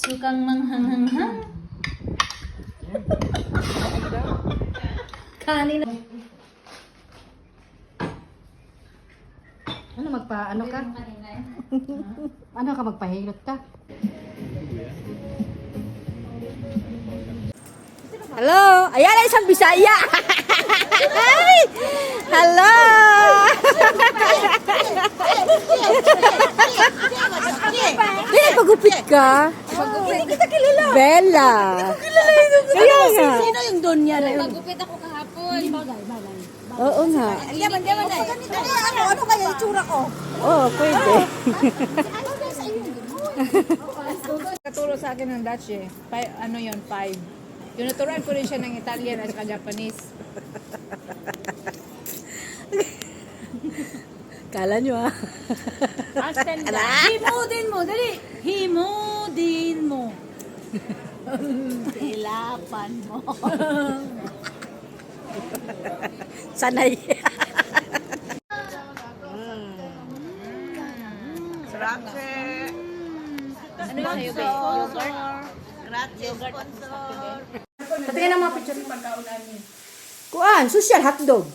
Sukang manghanghang. Kanin. Ano ano ka? Ano ka magpahilot ka? Hello! Ayan na isang Bisaya! Ay! Hello! Hindi, pagupit ka. Pagupit. Kita kilala. Bella. Kilala yun. Kaya nga. Sino yung Donya na yun? Magupit ako kahapon. Oo nga. Yaman na. Ano kaya itsura ko? Oo, pwede. Katuro sa akin ng Dutch eh. Ano yun, 5. Tinuturuan ko rin siya ng Italian at saka Japanese. Kala nyo ah. Aspen na. Himudin mo, dali. Himudin mo. Ilapan mo. Sanay. Ano yung sa'yo, babe? Yogurt? Grazie, sponsor. Patingin ang mga picture. Kuan, social hotdog.